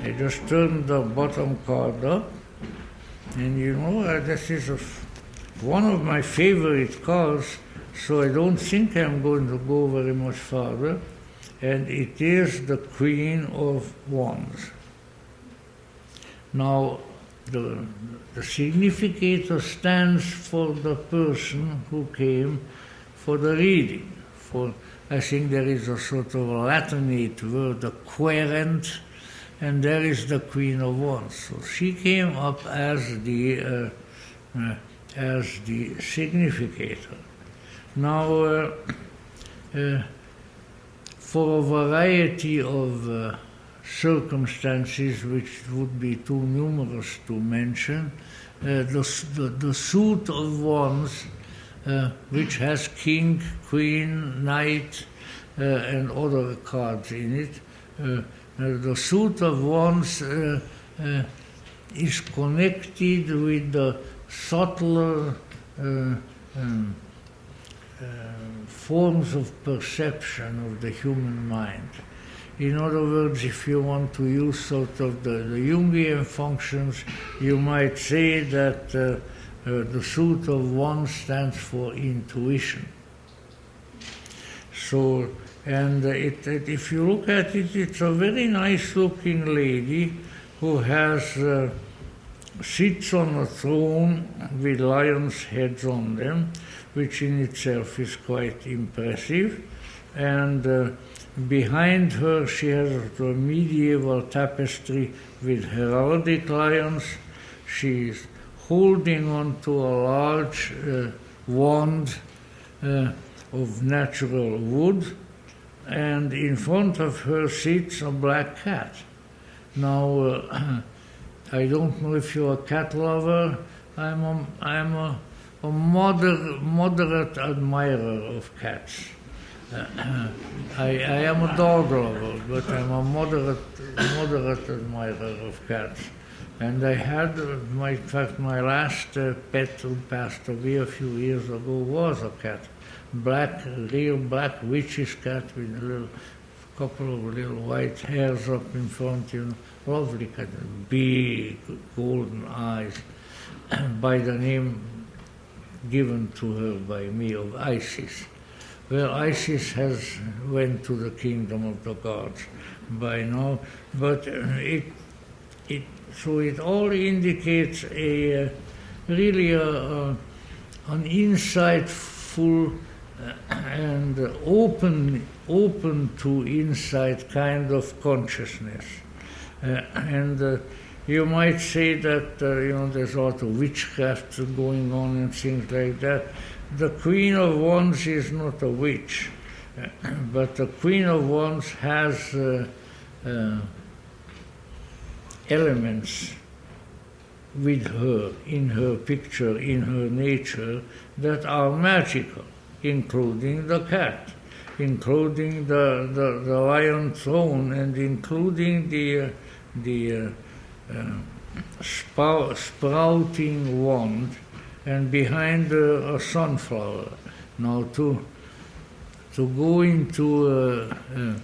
I just turned the bottom card up, and you know, this is one of my favorite cards, so I don't think I'm going to go very much farther, and it is the Queen of Wands. Now, the significator stands for the person who came for the reading. I think there is a sort of Latinate word, the querent, and there is the Queen of Wands. So she came up as the significator. Now, for a variety of circumstances which would be too numerous to mention, the suit of wands, which has king, queen, knight, and other cards in it, the suit of wands is connected with the subtler forms of perception of the human mind. In other words, if you want to use sort of the Jungian functions, you might say that the suit of wands stands for intuition. So, and if you look at it, it's a very nice looking lady who has sits on a throne with lions' heads on them, which in itself is quite impressive. And behind her she has a medieval tapestry with heraldic lions. She's holding on to a large wand of natural wood, and in front of her sits a black cat. Now, I don't know if you're a cat lover. I'm a moderate admirer of cats. I am a dog lover, but I'm a moderate admirer of cats. And I had, in fact, my last pet who passed away a few years ago was a cat. Real black witch's cat with a couple of little white hairs up in front, you know. Lovely cat, big golden eyes, by the name given to her by me of Isis. Well, Isis has went to the kingdom of the gods by now, but it all indicates really an insightful and open to insight kind of consciousness. And you might say that there's a lot of witchcraft going on and things like that. The Queen of Wands is not a witch, but the Queen of Wands has elements with her, in her picture, in her nature, that are magical, including the cat, including the lion throne, and including the sprouting wand, and behind a sunflower. Now, to go into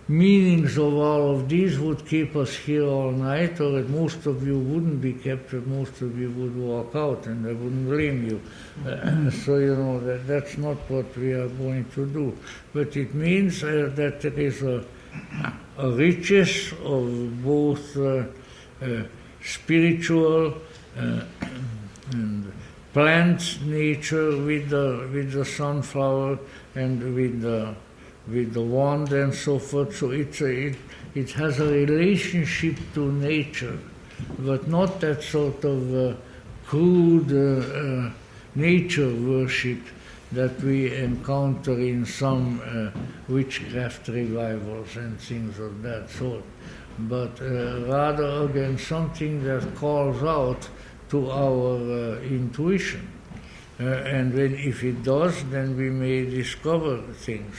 meanings of all of these would keep us here all night, or most of you wouldn't be kept, most of you would walk out, and I wouldn't blame you. So, that's not what we are going to do. But it means that there is a riches of both spiritual and plant nature with the sunflower and with the wand and so forth. So it has a relationship to nature, but not that sort of crude nature worship that we encounter in some witchcraft revivals and things of that sort, but rather again something that calls out to our intuition. And if it does, then we may discover things.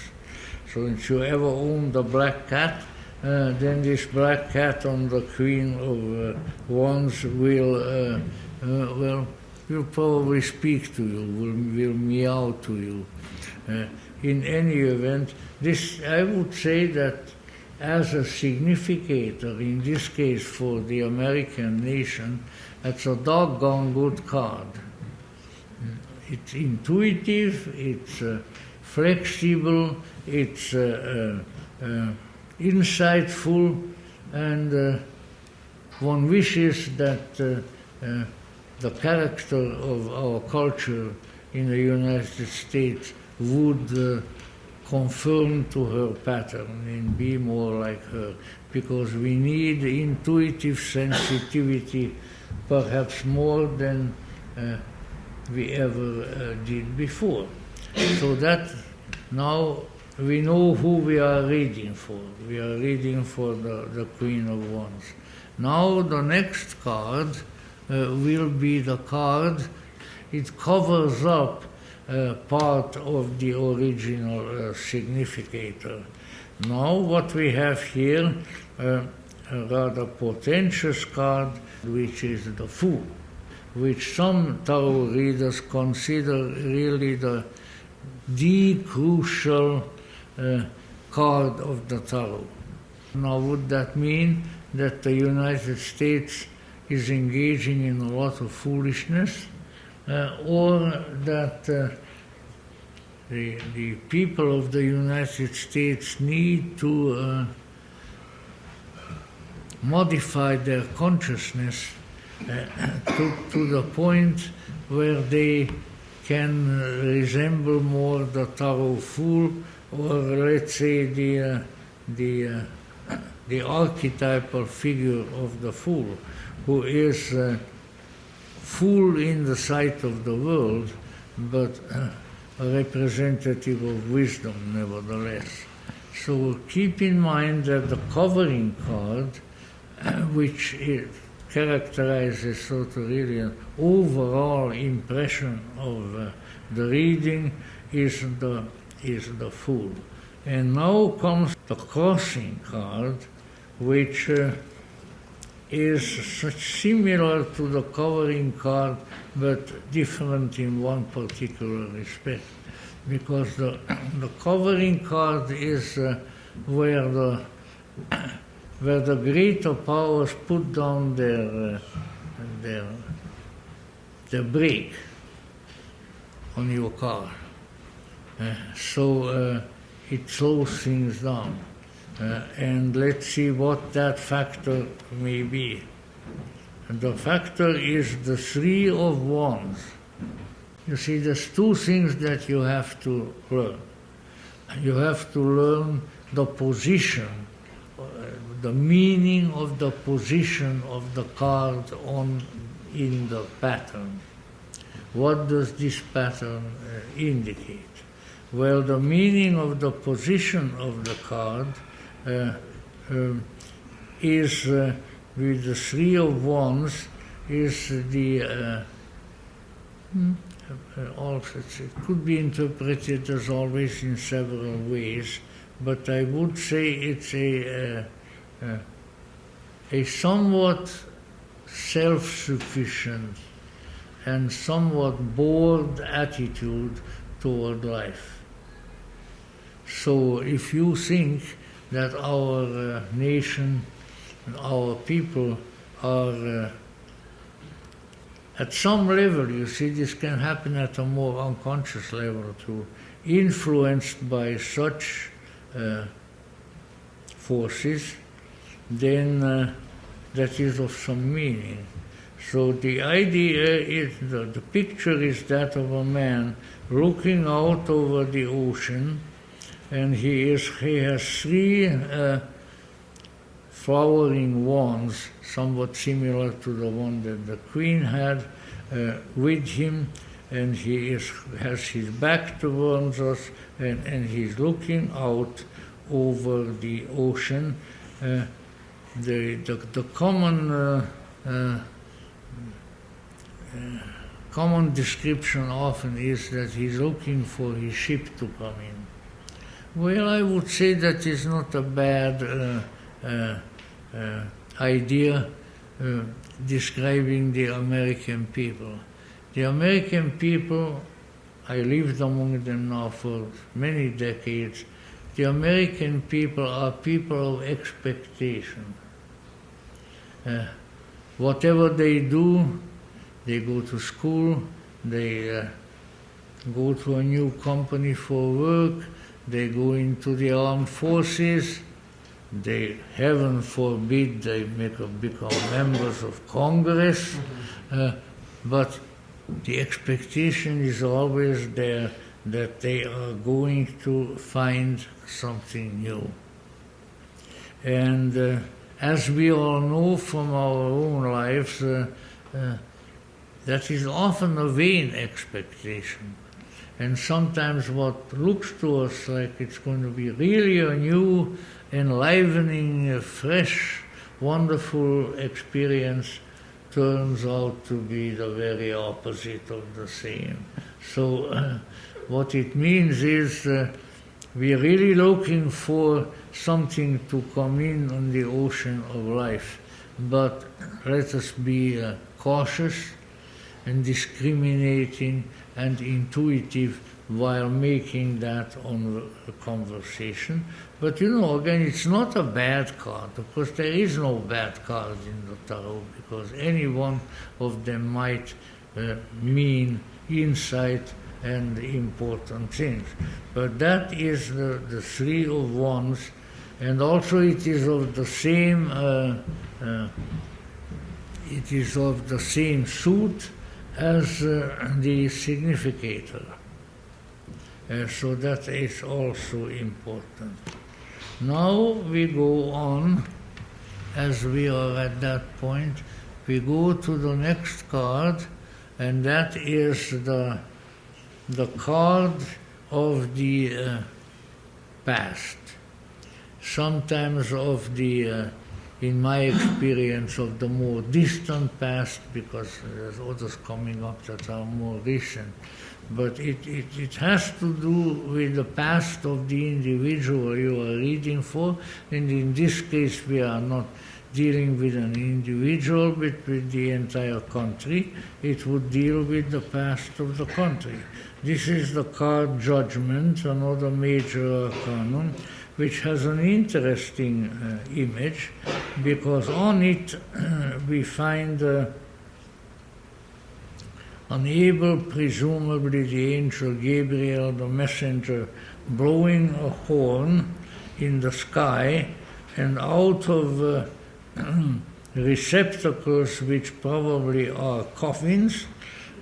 So if you ever own the black cat, then this black cat on the Queen of Wands will probably speak to you, will meow to you. In any event, I would say that as a significator, in this case for the American nation, it's a doggone good card. It's intuitive, it's flexible, it's insightful, and one wishes that the character of our culture in the United States would conform to her pattern and be more like her, because we need intuitive sensitivity perhaps more than we ever did before. So that now we know who we are reading for. We are reading for the Queen of Wands. Now the next card will be the card. It covers up part of the original significator. Now what we have here, a rather portentous card, which is the Fool, which some tarot readers consider really the crucial card of the tarot. Now would that mean that the United States is engaging in a lot of foolishness, or that the people of the United States need to modify their consciousness to the point where they can resemble more the tarot fool, or let's say the archetypal figure of the fool, who is fool in the sight of the world, but a representative of wisdom nevertheless. So keep in mind that the covering card, which characterizes sort of really an overall impression of the reading, is the Fool. And now comes the crossing card, which is similar to the covering card, but different in one particular respect. Because the covering card is where the greater powers put down their brake on your car. So it slows things down. And let's see what that factor may be. And the factor is the Three of Wands. You see, there's two things that you have to learn. You have to learn the position, the meaning of the position of the card in the pattern. What does this pattern indicate? Well, the meaning of the position of the card is, with the Three of Wands, is the also it could be interpreted as always in several ways, but I would say it's a somewhat self-sufficient and somewhat bored attitude toward life. So if you think that our nation and our people are at some level, you see, this can happen at a more unconscious level too, influenced by such forces, then that is of some meaning. So the idea is, the picture is that of a man looking out over the ocean, and he has three flowering wands, somewhat similar to the one that the Queen had, with him, and he has his back towards us, and he's looking out over the ocean. The common description often is that he's looking for his ship to come in. Well, I would say that is not a bad idea describing the American people. The American people, I lived among them now for many decades, the American people are people of expectation. Whatever they do, they go to school, they go to a new company for work, they go into the armed forces, they, heaven forbid, they become members of Congress, but the expectation is always there that they are going to find something new. And as we all know from our own lives, that is often a vain expectation. And sometimes what looks to us like it's going to be really a new, enlivening, fresh, wonderful experience turns out to be the very opposite of the same. So what it means is we're really looking for something to come in on the ocean of life. But let us be cautious and discriminating and intuitive while making that on a conversation. But again, it's not a bad card. Of course, there is no bad card in the tarot, because any one of them might mean insight and important things. But that is the Three of Wands, and also it is of the same suit as the significator. So that is also important. Now we go on, as we are at that point, we go to the next card, and that is the card of the past. Sometimes of the, in my experience, of the more distant past, because there's others coming up that are more recent. But it has to do with the past of the individual you are reading for, and in this case we are not dealing with an individual, but with the entire country. It would deal with the past of the country. This is the card Judgment, another major arcanum, which has an interesting image, because on it we find unable, presumably the angel Gabriel, the messenger, blowing a horn in the sky, and out of receptacles, which probably are coffins,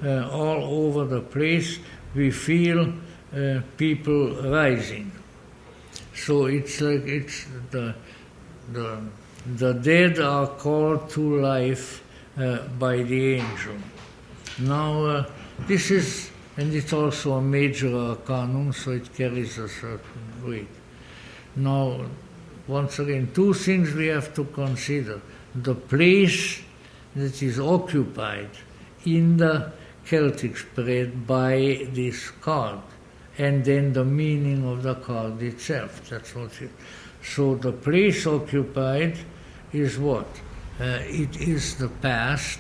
all over the place, we feel people rising. So it's like the dead are called to life by the angel. Now, this is, and it's also a major arcanum, so it carries a certain weight. Now, once again, two things we have to consider. The place that is occupied in the Celtic spread by this card, and then the meaning of the card itself. That's what it. So the place occupied is what? It is the past.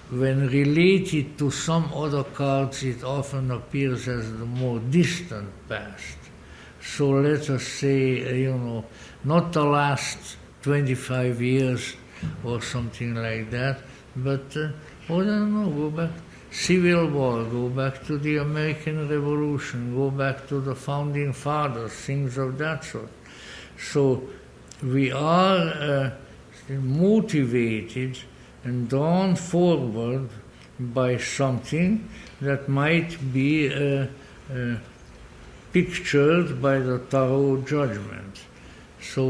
When related to some other cards, it often appears as the more distant past. So let us say, not the last 25 years or something like that, but, I don't know, go back, Civil War, go back to the American Revolution, go back to the Founding Fathers, things of that sort. So we are motivated and drawn forward by something that might be pictured by the Tarot Judgment. So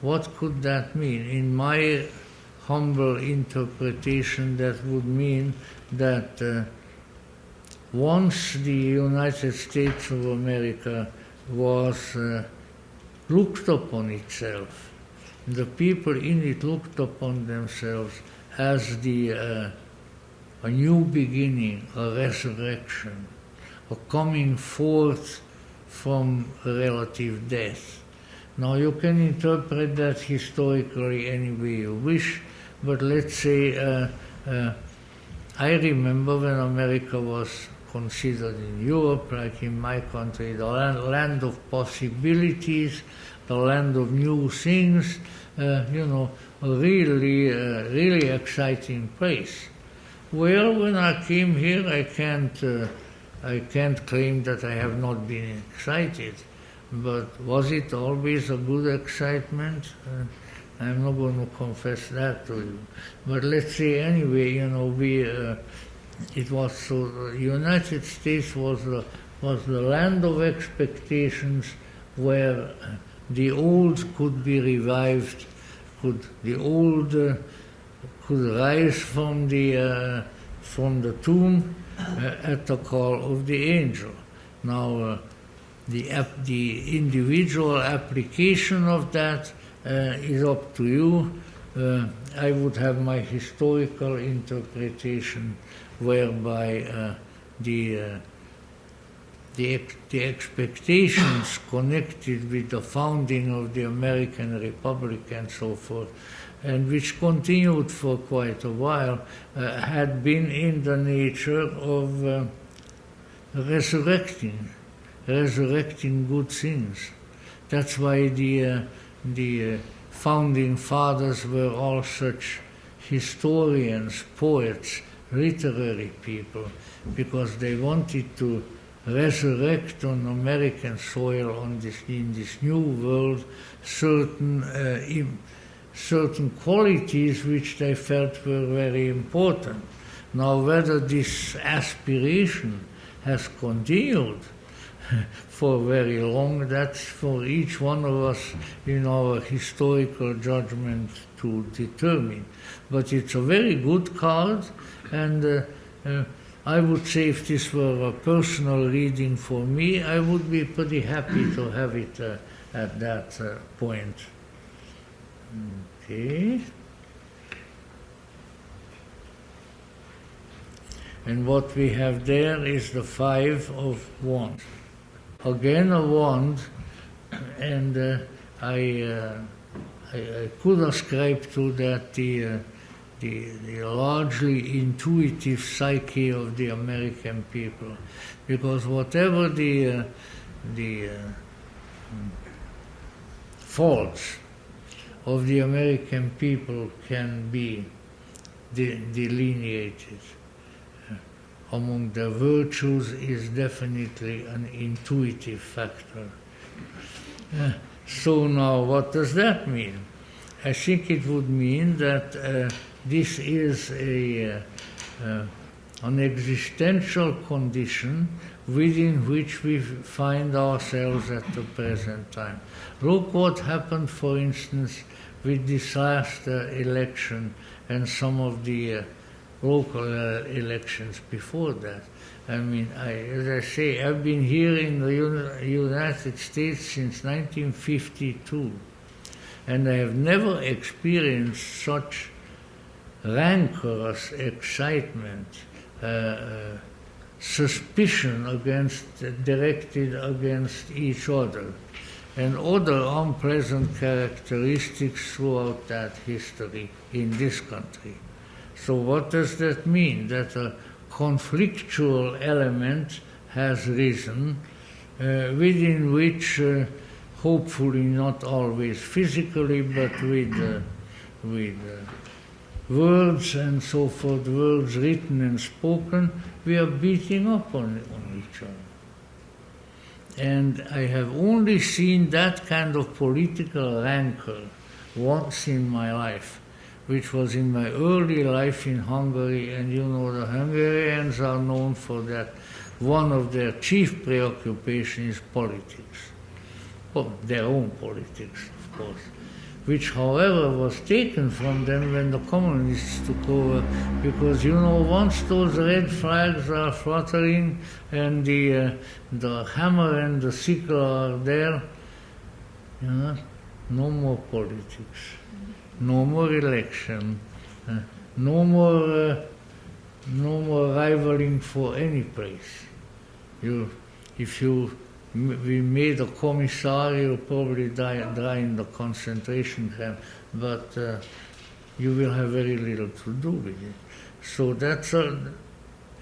what could that mean? In my humble interpretation, that would mean that once the United States of America was looked upon itself, the people in it looked upon themselves as a new beginning, a resurrection, a coming forth from relative death. Now you can interpret that historically any way you wish, but let's say I remember when America was considered in Europe, like in my country, the land of possibilities, the land of new things, a really exciting place. Well, when I came here, I can't claim that I have not been excited, but was it always a good excitement? I'm not going to confess that to you. But let's say anyway, it was so. The United States was the land of expectations, where the old could be revived, the old could rise from the tomb at the call of the angel. Now, the individual application of that is up to you. I would have my historical interpretation, whereby the expectations connected with the founding of the American Republic and so forth, and which continued for quite a while, had been in the nature of resurrecting good things. That's why the founding fathers were all such historians, poets, literary people, because they wanted to resurrect on American soil, in this new world, certain qualities which they felt were very important. Now, whether this aspiration has continued for very long, that's for each one of us in our historical judgment to determine. But it's a very good card, and I would say if this were a personal reading for me, I would be pretty happy to have it at that point. Okay. And what we have there is the Five of Wands. Again a wand, and I could ascribe to that the largely intuitive psyche of the American people, because whatever the faults of the American people can be delineated, among their virtues is definitely an intuitive factor. So now, what does that mean? I think it would mean that this is an existential condition within which we find ourselves at the present time. Look what happened, for instance, with this last election and some of the local elections before that. I mean, as I say, I've been here in the United States since 1952, and I have never experienced such rancorous excitement, suspicion directed against each other, and other unpleasant characteristics throughout that history in this country. So what does that mean? That a conflictual element has risen, within which, hopefully not always physically, but with words and so forth, words written and spoken, we are beating up on each other. And I have only seen that kind of political rancor once in my life, which was in my early life in Hungary, and the Hungarians are known for that. One of their chief preoccupations is politics. Well, their own politics, of course, which, however, was taken from them when the communists took over, because, once those red flags are fluttering and the hammer and the sickle are there, no more politics. No more election, no more rivaling for any place. If we made a commissar, you'll probably die in the concentration camp, but you will have very little to do with it. So that's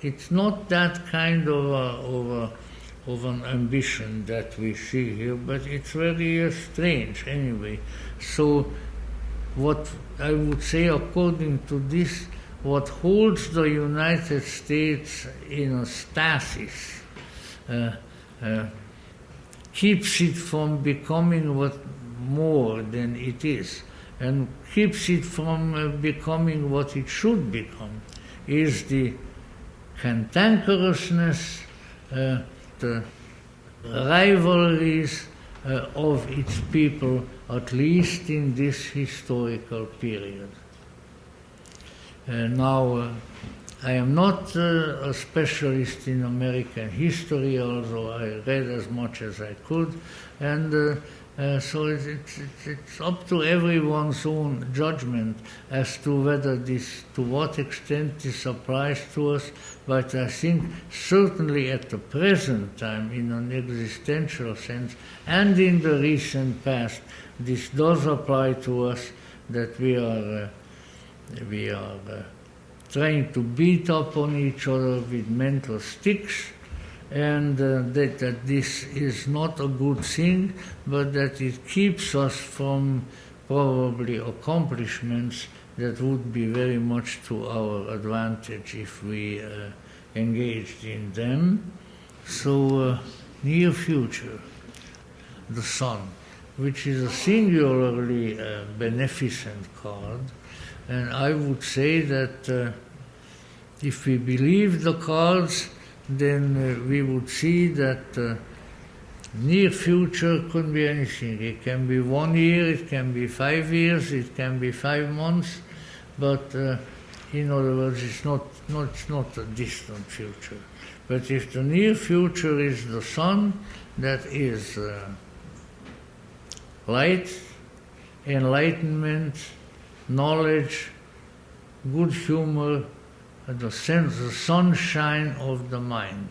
it's not that kind of an ambition that we see here, but it's very strange anyway. So what I would say, according to this, what holds the United States in a stasis, keeps it from becoming what more than it is, and keeps it from becoming what it should become, is the cantankerousness, the rivalries of its people, at least in this historical period. Now, I am not a specialist in American history, although I read as much as I could, and so it's up to everyone's own judgment as to whether this, to what extent this applies to us. But I think certainly at the present time, in an existential sense, and in the recent past, this does apply to us, that we are trying to beat up on each other with mental sticks, and that this is not a good thing, but that it keeps us from probably accomplishments that would be very much to our advantage if we engaged in them. So, near future, the sun, which is a singularly beneficent card, and I would say that if we believe the cards, then we would see that near future could be anything. It can be 1 year, it can be 5 years, it can be 5 months, but in other words, it's not a distant future. But if the near future is the sun, that is light, enlightenment, knowledge, good humor, the sunshine of the mind.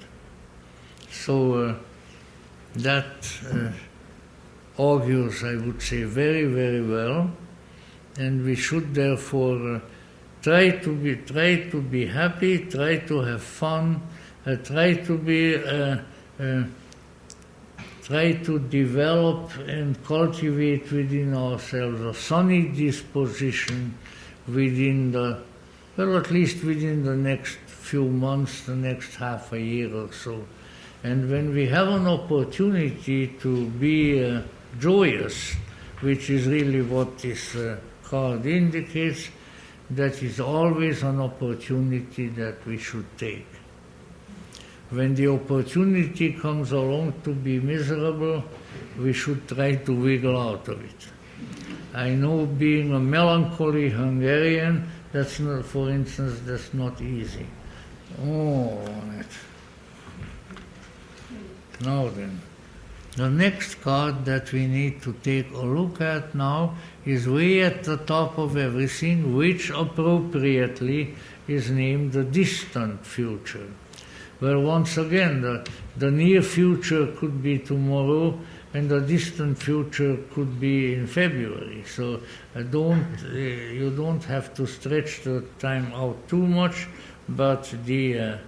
So that augurs, I would say, very, very well, and we should therefore try to be happy, try to have fun, try to develop and cultivate within ourselves a sunny disposition within at least within the next few months, the next half a year or so. And when we have an opportunity to be joyous, which is really what this card indicates, that is always an opportunity that we should take. When the opportunity comes along to be miserable, we should try to wiggle out of it. I know, being a melancholy Hungarian, that's not, for instance, that's not easy. Oh, now then, the next card that we need to take a look at now is way at the top of everything, which appropriately is named the distant future. Well, once again, the near future could be tomorrow, and the distant future could be in February. So you don't have to stretch the time out too much, but the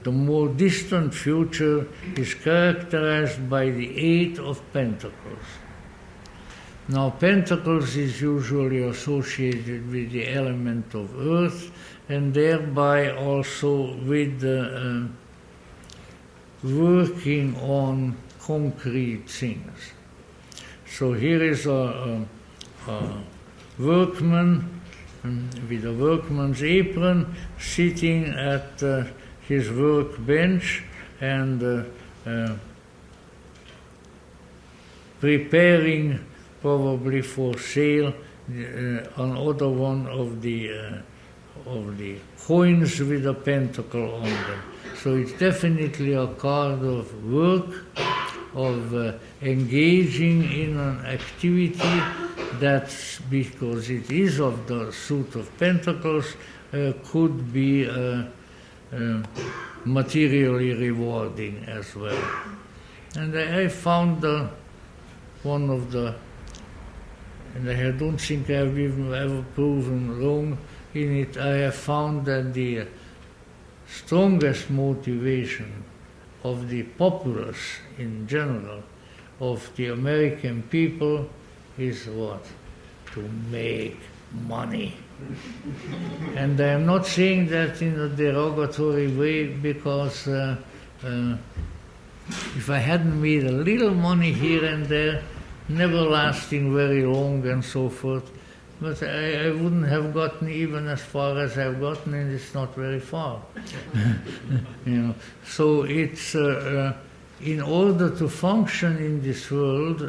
more distant future is characterized by the 8 of Pentacles. Now, Pentacles is usually associated with the element of earth, and thereby also with the working on concrete things. So here is a workman with a workman's apron sitting at his workbench and preparing, probably for sale, another one of the coins with a pentacle on them. So it's definitely a card of work, of engaging in an activity that, because it is of the suit of Pentacles, could be materially rewarding as well. And I found one of the, and I don't think I've even ever proven wrong in it, I have found that the strongest motivation of the populace in general, of the American people, is what? To make money. And I am not saying that in a derogatory way, because if I hadn't made a little money here and there, never lasting very long and so forth, but I wouldn't have gotten even as far as I've gotten, and it's not very far. So it's in order to function in this world,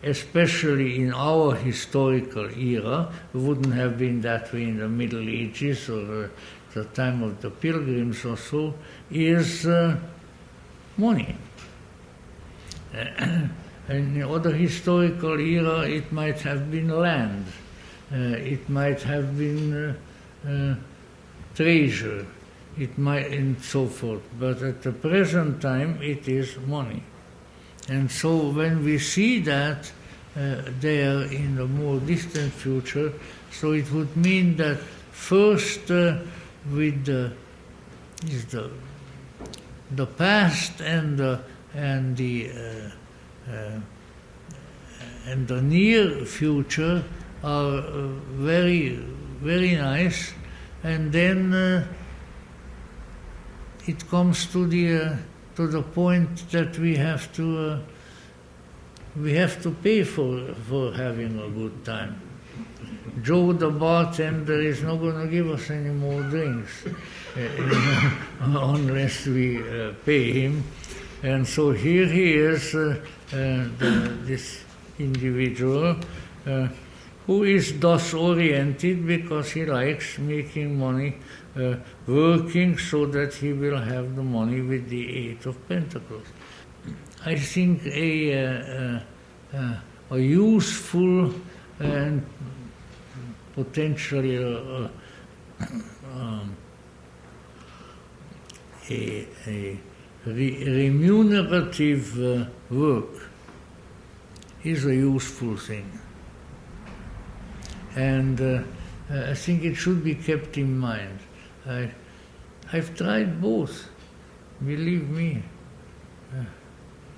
especially in our historical era, it wouldn't have been that way in the Middle Ages or the time of the Pilgrims or so, is money. In other historical era, it might have been land. It might have been treasure, it might, and so forth. But at the present time, it is money. And so when we see that there in the more distant future, so it would mean that first with the past and the near future are very, very nice, and then it comes to the point that we have to pay for having a good time. Joe the bartender is not going to give us any more drinks unless we pay him, and so here he is, this individual. Who is thus oriented because he likes making money, working so that he will have the money with the Eight of Pentacles. I think a useful and potentially a remunerative work is a useful thing. And I think it should be kept in mind. I've tried both, believe me.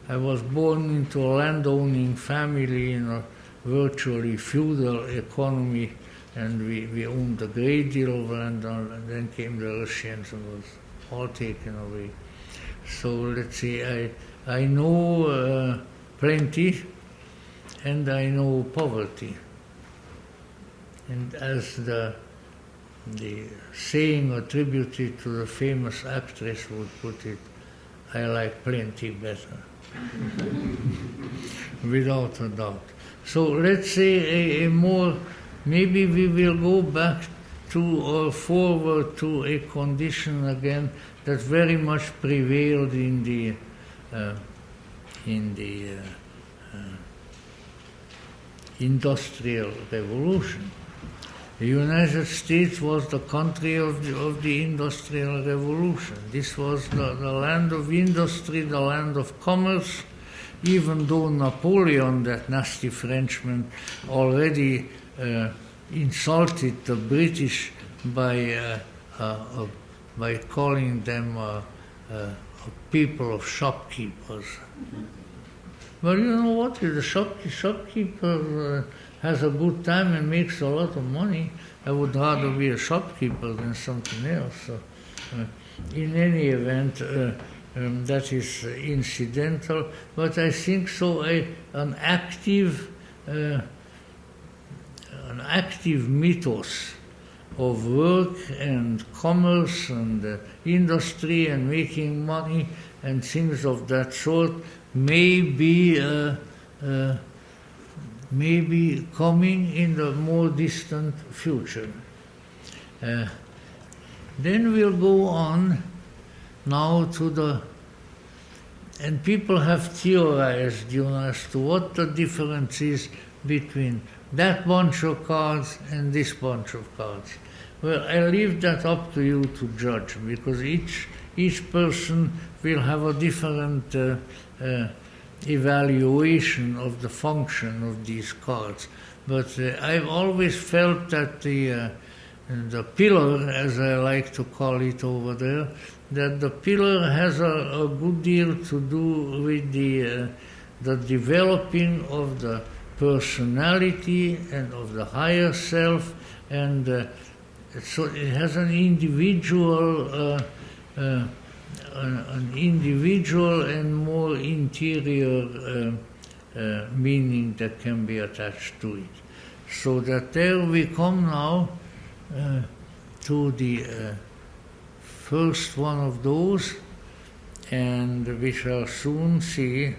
I was born into a landowning family in a virtually feudal economy, and we owned a great deal of land, and then came the Russians and was all taken away. So let's say I know plenty, and I know poverty. And as the saying attributed to the famous actress would put it, I like plenty better. Without a doubt. So let's say a more, maybe we will go back to or forward to a condition again that very much prevailed in the Industrial Revolution. The United States was the country of the Industrial Revolution. This was the land of industry, the land of commerce, even though Napoleon, that nasty Frenchman, already insulted the British by calling them a people of shopkeepers. Well, you know what? If the shopkeeper has a good time and makes a lot of money, I would rather be a shopkeeper than something else. So, in any event, that is incidental, but I think so. An active mythos of work and commerce and industry and making money and things of that sort may be coming in the more distant future. Then we'll go on now to and people have theorized, as to what the difference is between that bunch of cards and this bunch of cards. Well, I leave that up to you to judge, because each person will have a different evaluation of the function of these cards. But I've always felt that the pillar, as I like to call it over there, that the pillar has a good deal to do with the developing of the personality and of the higher self, and so it has an individual and more interior meaning that can be attached to it. So that there we come now to the first one of those, and we shall soon see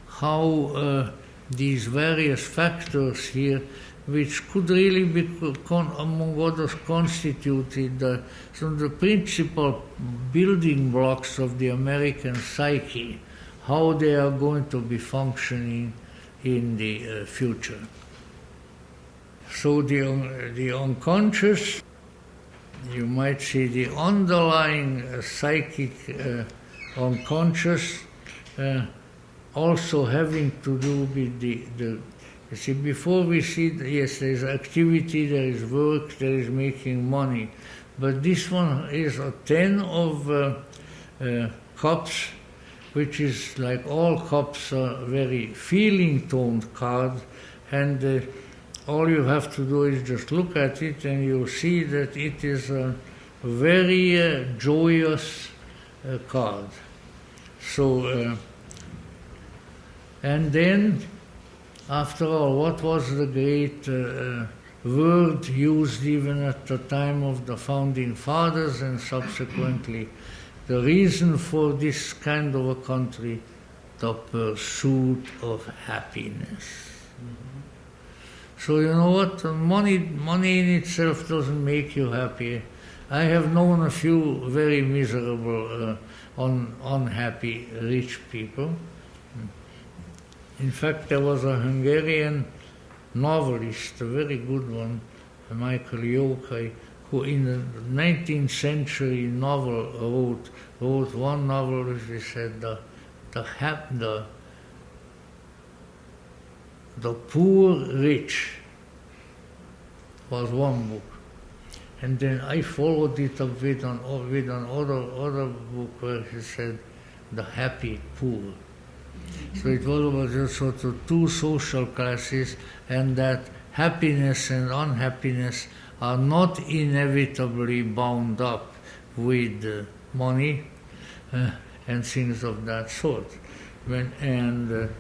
how these various factors here, which could really be, among others, constituted some of the principal building blocks of the American psyche, how they are going to be functioning in the future. So the unconscious, you might see the underlying psychic unconscious, also having to do with the you see, before we see, yes, there is activity, there is work, there is making money, but this one is a 10 of cups, which is, like all cups, a very feeling-toned card, and all you have to do is just look at it and you'll see that it is a very joyous card. So, and then, after all, what was the great word used even at the time of the founding fathers and subsequently the reason for this kind of a country? The pursuit of happiness. Mm-hmm. So you know what? Money in itself doesn't make you happy. I have known a few very miserable, unhappy, rich people. In fact, there was a Hungarian novelist, a very good one, Michael Jokai, who in the 19th century novel wrote one novel which he said the poor rich was one book. And then I followed it up with another book where he said the happy poor. So it was about just sort of two social classes, and that happiness and unhappiness are not inevitably bound up with money and things of that sort. And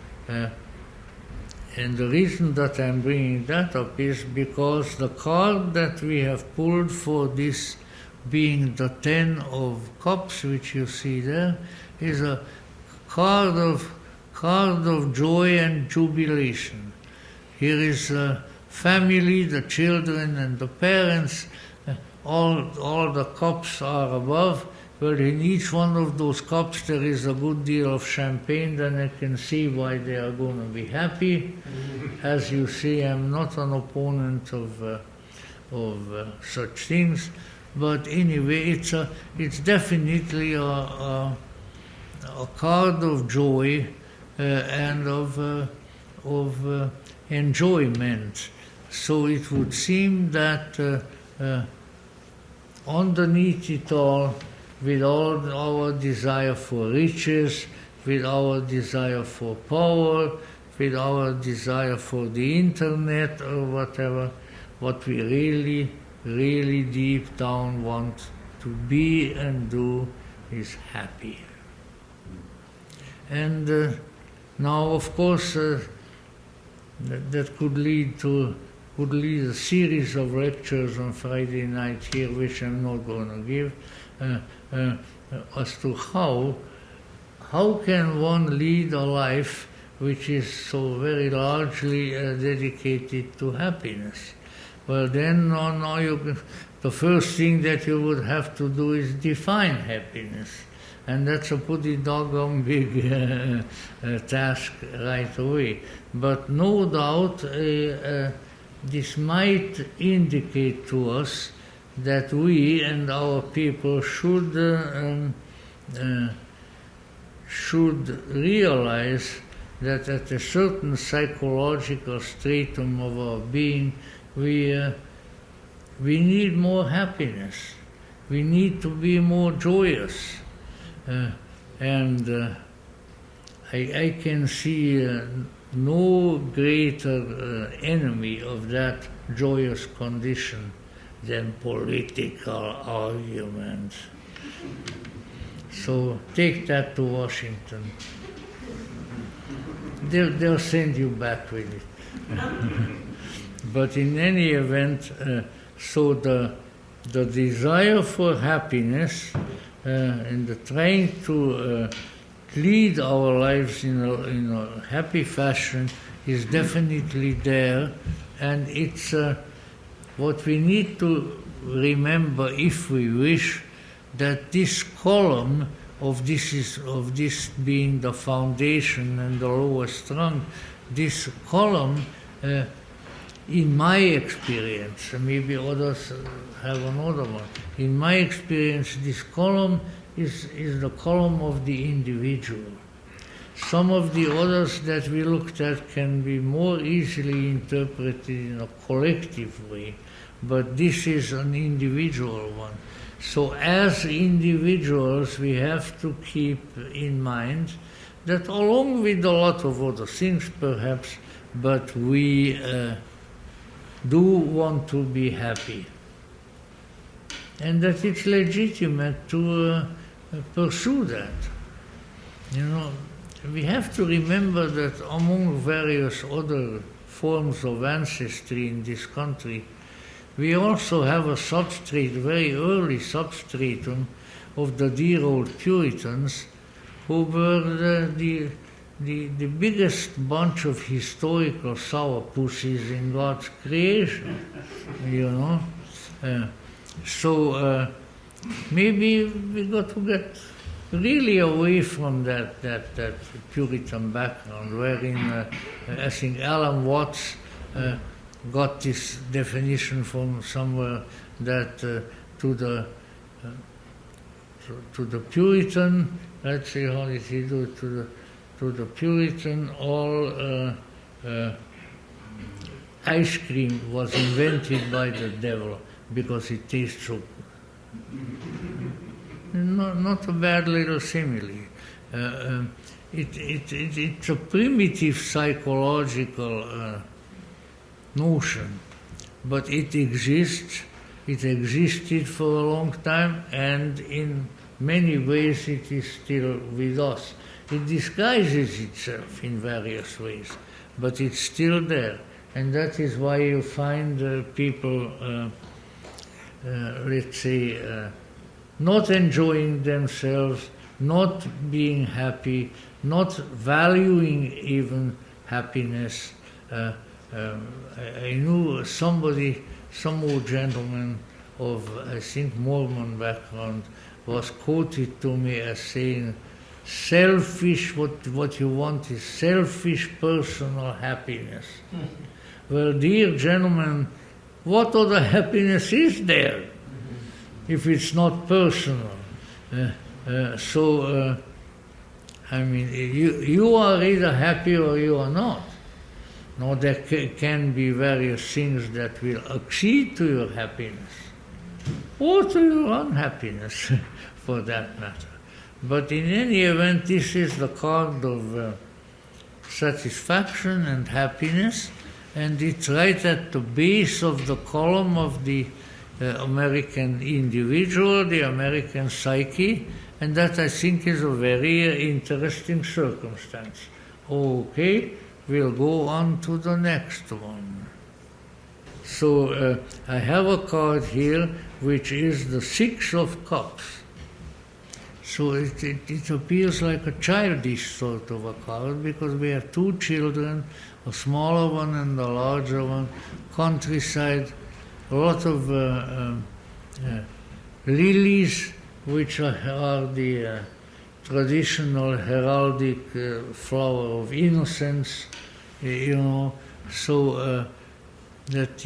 the reason that I'm bringing that up is because the card that we have pulled for this being the 10 of cups, which you see there, is a card of joy and jubilation. Here is family, the children and the parents, all the cups are above. Well, in each one of those cups there is a good deal of champagne, then I can see why they are going to be happy. As you see, I'm not an opponent of such things, but anyway, it's definitely a card of joy and of enjoyment. So it would seem that underneath it all, with all our desire for riches, with our desire for power, with our desire for the internet or whatever, what we really, really deep down want to be and do is happy. And now, of course, that could lead a series of lectures on Friday night here, which I'm not going to give, as to how can one lead a life which is so very largely dedicated to happiness. Well, then the first thing that you would have to do is define happiness. And that's a pretty doggone big task right away. But no doubt this might indicate to us that we and our people should realize that at a certain psychological stratum of our being, we need more happiness. We need to be more joyous. And I can see no greater enemy of that joyous condition than political arguments. So take that to Washington. They'll send you back with it. But in any event, so the desire for happiness and the trying to lead our lives in a happy fashion is definitely there, and it's what we need to remember, if we wish, that this column of this being the foundation and the lowest rung, this column, in my experience, maybe others have another one. In my experience, this column is the column of the individual. Some of the others that we looked at can be more easily interpreted in a collective way, but this is an individual one. So as individuals, we have to keep in mind that along with a lot of other things perhaps, but we do want to be happy. And that it's legitimate to pursue that. You know, we have to remember that among various other forms of ancestry in this country, we also have a substrate, very early substratum of the dear old Puritans, who were the biggest bunch of historical sourpusses in God's creation, you know. So maybe we got to get really away from that Puritan background, wherein I think Alan Watts got this definition from somewhere that to the Puritan, let's see how did he do it, to the Puritan, all ice cream was invented by the devil because it tastes so good. Not a bad little simile. It's a primitive psychological notion, but it exists. It existed for a long time, and in many ways it is still with us. It disguises itself in various ways, but it's still there. And that is why you find people, let's say, not enjoying themselves, not being happy, not valuing even happiness. I knew somebody, some old gentleman of, I think, Mormon background, was quoted to me as saying, selfish, what you want is selfish personal happiness. Well, dear gentlemen, what other happiness is there if it's not personal? I mean, you are either happy or you are not. Now, there can be various things that will accede to your happiness, or to your unhappiness, for that matter. But in any event, this is the card of satisfaction and happiness, and it's right at the base of the column of the American individual, the American psyche, and that I think is a very interesting circumstance. Okay, we'll go on to the next one. So I have a card here which is the Six of Cups. So it appears like a childish sort of a card because we have two children, a smaller one and a larger one, countryside, a lot of lilies, which are the traditional heraldic flower of innocence, you know, so that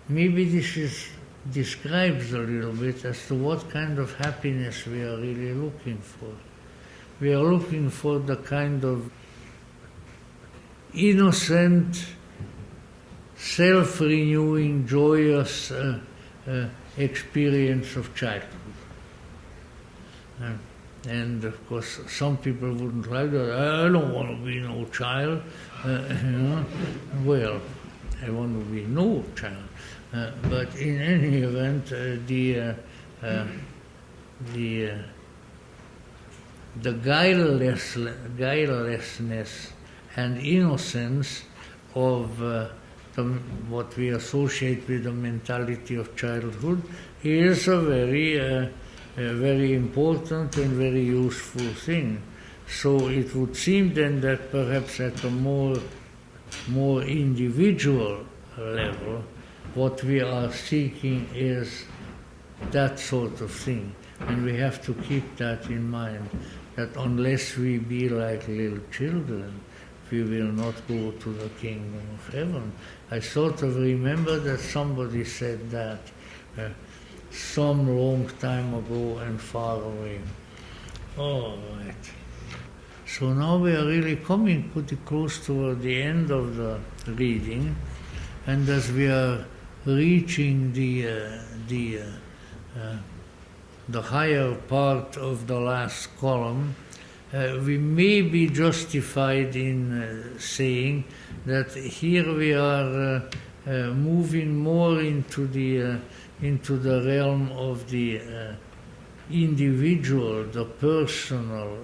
maybe this describes a little bit as to what kind of happiness we are really looking for. we are looking for the kind of innocent, self-renewing, joyous experience of childhood. And of course, some people wouldn't like that. I don't want to be no child. Well, I want to be no child. But in any event, the guilelessness and innocence of what we associate with the mentality of childhood is a very important and very useful thing. So it would seem then that perhaps at a more individual level, what we are seeking is that sort of thing. And we have to keep that in mind, that unless we be like little children, we will not go to the kingdom of heaven. I sort of remember that somebody said that some long time ago and far away. All right. So now we are really coming pretty close toward the end of the reading, and as we are reaching the higher part of the last column, we may be justified in saying that here we are moving more into the realm of the individual, the personal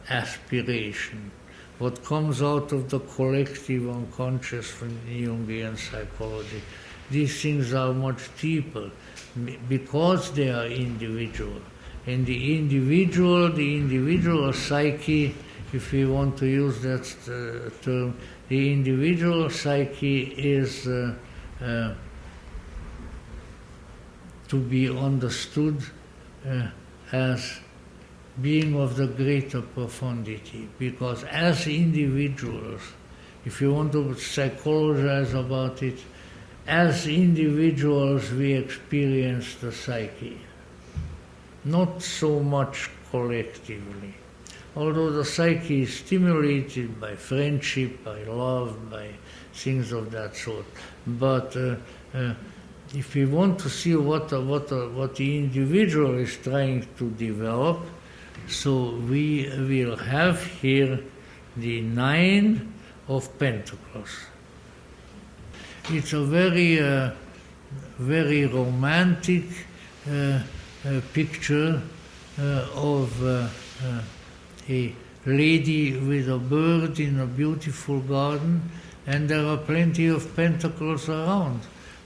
aspiration, what comes out of the collective unconscious from Jungian psychology. These things are much deeper because they are individual. And the individual psyche, if we want to use that term, the individual psyche is to be understood as being of the greater profundity, because as individuals, if you want to psychologize about it, as individuals we experience the psyche, not so much collectively. Although the psyche is stimulated by friendship, by love, by things of that sort. But if we want to see what the individual is trying to develop, so we will have here the 9 of Pentacles. It's a very romantic picture of a lady with a bird in a beautiful garden, and there are plenty of pentacles around.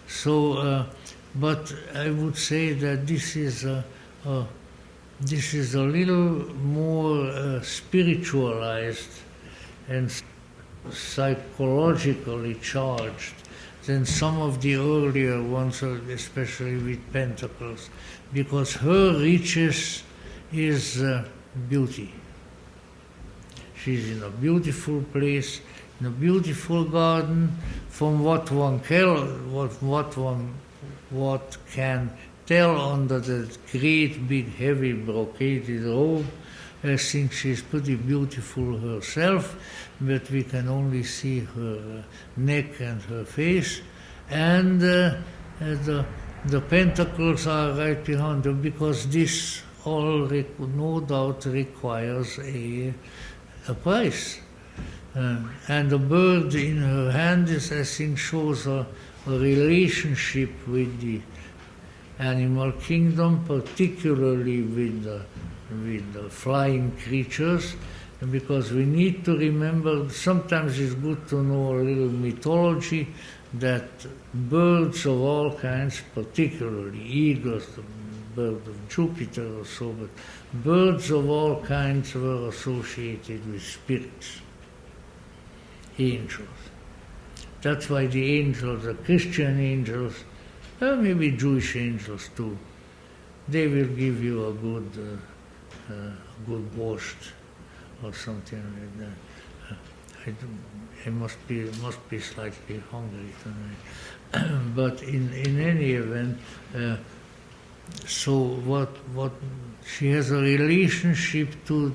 So, but I would say that this is a little more spiritualized and psychologically charged than some of the earlier ones, especially with Pentacles, because her riches is beauty. She's in a beautiful place, in a beautiful garden. From what one can tell under the great big heavy brocaded robe, I think she's pretty beautiful herself, but we can only see her neck and her face, and the pentacles are right behind her, because this all no doubt requires a price. And the bird in her hand is, I think, shows a relationship with the animal kingdom, particularly with the flying creatures, because we need to remember, sometimes it's good to know a little mythology, that birds of all kinds, particularly eagles, the bird of Jupiter or so, but birds of all kinds were associated with spirits, angels. That's why the angels, the Christian angels, maybe Jewish angels too, they will give you a good borscht or something like that. I must be slightly hungry tonight. But in any event, So what she has a relationship to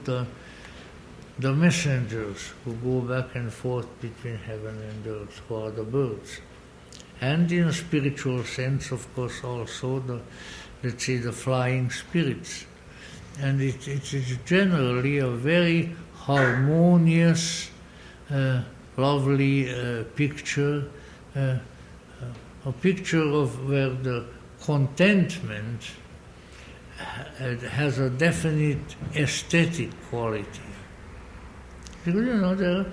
the messengers who go back and forth between heaven and earth, who are the birds. And in a spiritual sense, of course, also let's say the flying spirits. And it is generally a very harmonious, lovely picture, a picture of where the contentment has a definite aesthetic quality. Because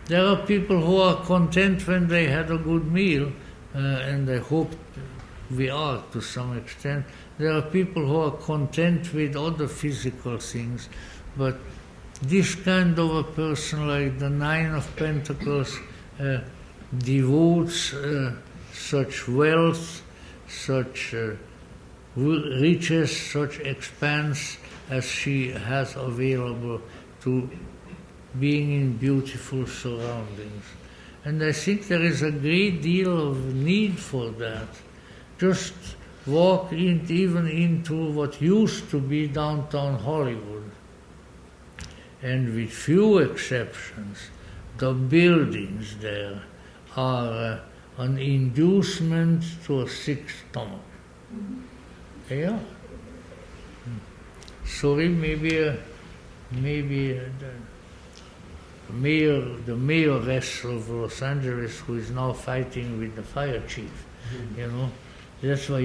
there are people who are content when they had a good meal, and I hope we are to some extent. There are people who are content with other physical things, but this kind of a person, like the Nine of Pentacles, devotes such wealth, such riches, such expanse as she has available to being in beautiful surroundings. And I think there is a great deal of need for that. Just walk even into what used to be downtown Hollywood, and with few exceptions, the buildings there are an inducement to a sick stomach. They are. Sorry, maybe the mayoress of Los Angeles, who is now fighting with the fire chief, that's why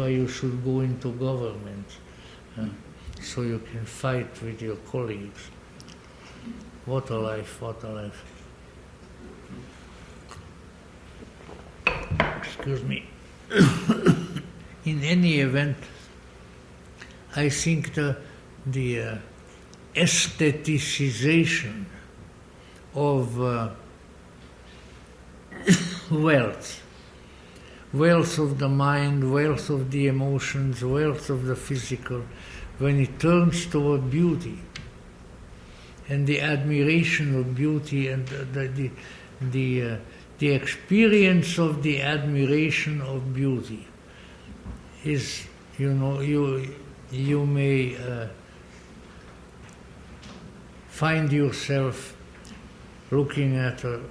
you should go into government, so you can fight with your colleagues. What a life, what a life. Excuse me. In any event, I think the aestheticization of wealth of the mind, wealth of the emotions, wealth of the physical, when it turns toward beauty and the admiration of beauty and the experience of the admiration of beauty is, you may find yourself looking at an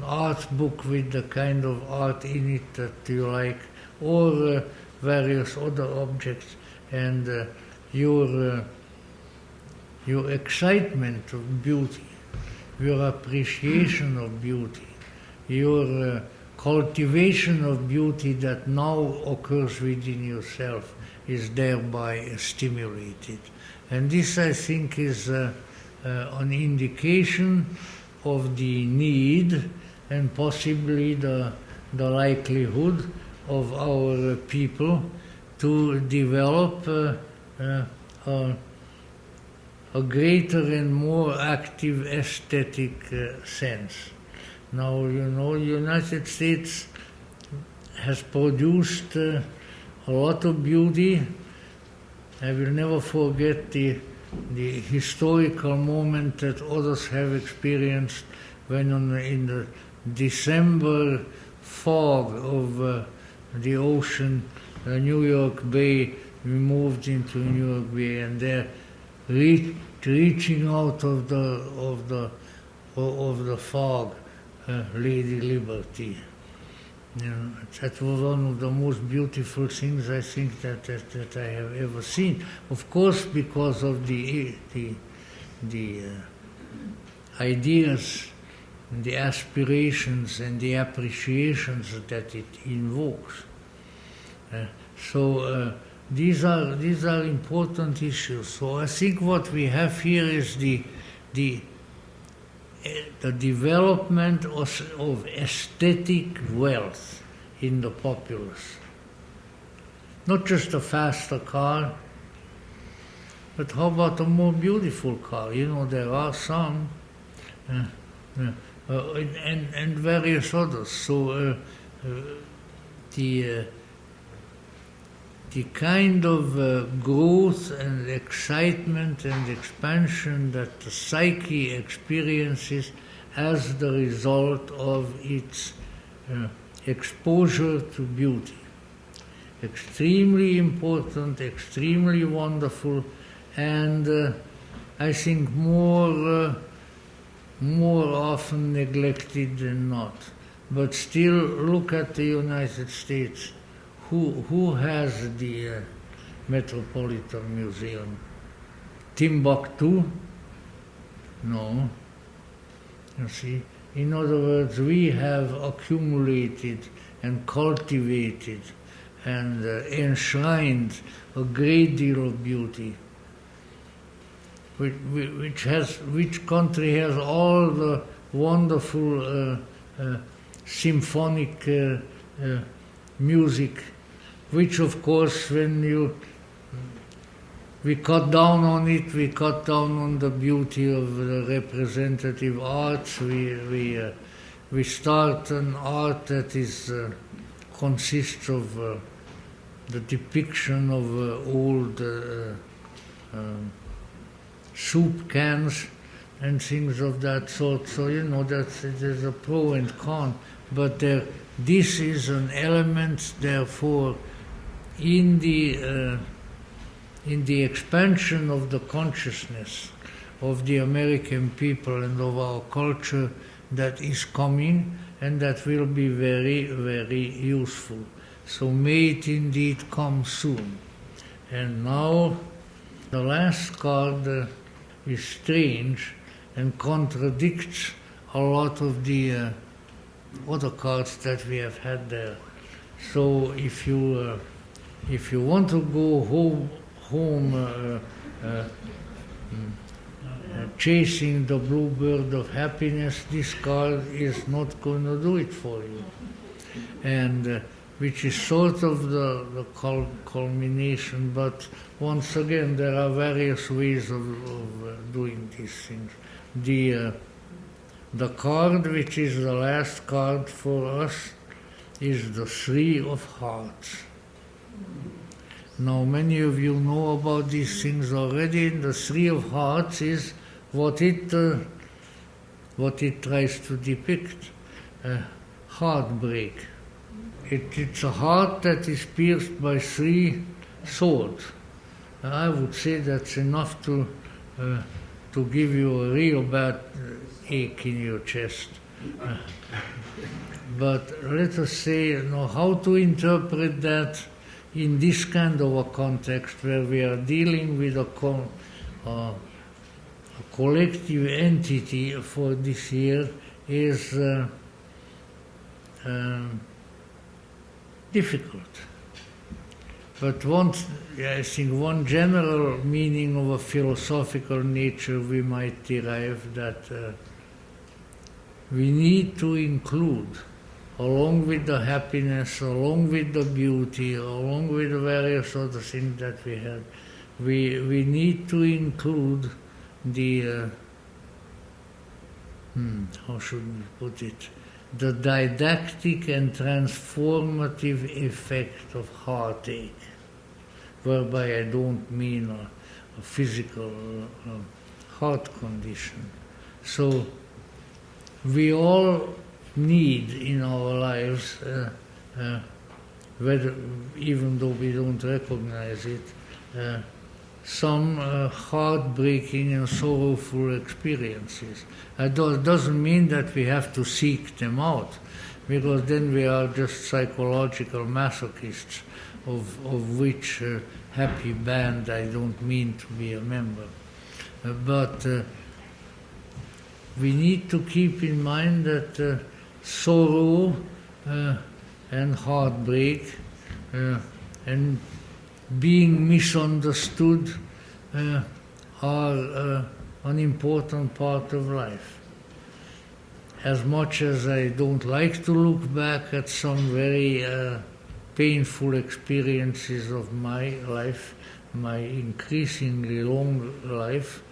art book with the kind of art in it that you like, or various other objects, and your excitement of beauty, your appreciation of beauty, your cultivation of beauty that now occurs within yourself is thereby stimulated. And this, I think, is an indication of the need and possibly the likelihood of our people to develop a greater and more active aesthetic sense. Now, United States has produced a lot of beauty. I will never forget the historical moment that others have experienced when in the December fog of the ocean, New York Bay, we moved into New York Bay, and there reaching out of the fog, Lady Liberty. That was one of the most beautiful things I think that I have ever seen. Of course, because of the ideas, the aspirations, and the appreciations that it invokes. So these are important issues. So I think what we have here is the development of aesthetic wealth in the populace. Not just a faster car, but how about a more beautiful car? There are some, and various others. So the kind of growth and excitement and expansion that the psyche experiences as the result of its exposure to beauty extremely important, extremely wonderful, and I think more often neglected than not. But still, look at the United States. Who has the Metropolitan Museum? Timbuktu? No. You see? In other words, we have accumulated and cultivated and enshrined a great deal of beauty, which country has all the wonderful symphonic music, which of course when we cut down on it, we cut down on the beauty of the representative arts, we start an art that consists of the depiction of old soup cans and things of that sort. So there's a pro and con, but this is an element, therefore, in the expansion of the consciousness of the American people and of our culture that is coming and that will be very, very useful. So may it indeed come soon. And now the last card is strange and contradicts a lot of the other cards that we have had there. So if you want to go home chasing the bluebird of happiness, this card is not going to do it for you. And which is sort of the culmination, but once again there are various ways of doing these things. The card which is the last card for us is the Three of Hearts. Now many of you know about these things already. The Three of Hearts is what it tries to depict, heartbreak. It's a heart that is pierced by three swords. I would say that's enough to give you a real bad ache in your chest. But let us say, how to interpret that in this kind of a context where we are dealing with a collective entity for this year is difficult. But I think one general meaning of a philosophical nature we might derive that we need to include, along with the happiness, along with the beauty, along with the various other things that we had, we need to include the, how should we put it, the didactic and transformative effect of heartache, whereby I don't mean a physical heart condition. So we all need in our lives, even though we don't recognize it, some heartbreaking and sorrowful experiences. It doesn't mean that we have to seek them out, because then we are just psychological masochists, of which happy band I don't mean to be a member. But we need to keep in mind that sorrow and heartbreak and being misunderstood are an important part of life. As much as I don't like to look back at some very painful experiences of my life, my increasingly long life,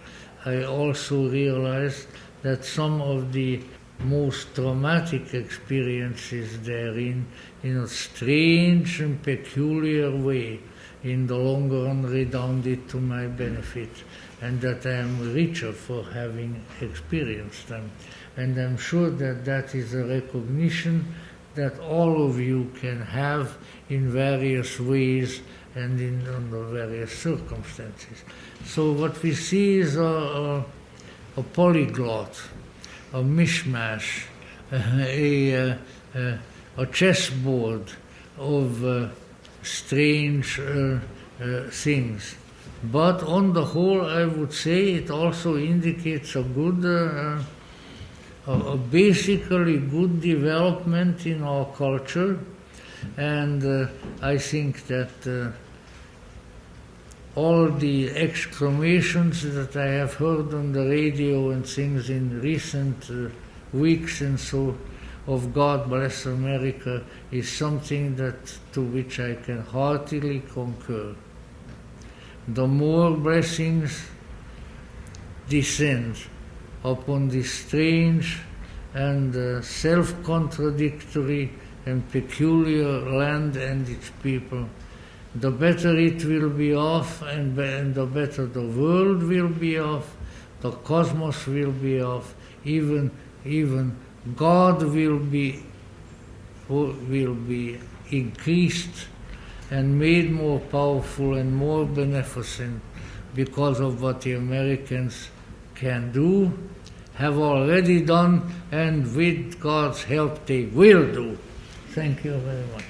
I also realize that some of the most traumatic experiences therein, in a strange and peculiar way, in the long run redounded to my benefit, and that I am richer for having experienced them. And I'm sure that that is a recognition that all of you can have in various ways and under various circumstances. So what we see is a polyglot, a mishmash, a chessboard of strange things. But on the whole, I would say it also indicates a good, a basically good development in our culture. And I think that all the exclamations that I have heard on the radio and things in recent weeks and so of God bless America is something to which I can heartily concur. The more blessings descend upon this strange and self-contradictory and peculiar land and its people, the better it will be off, and the better the world will be off, the cosmos will be off, even God will be increased and made more powerful and more beneficent because of what the Americans can do, have already done, and with God's help they will do. Thank you very much.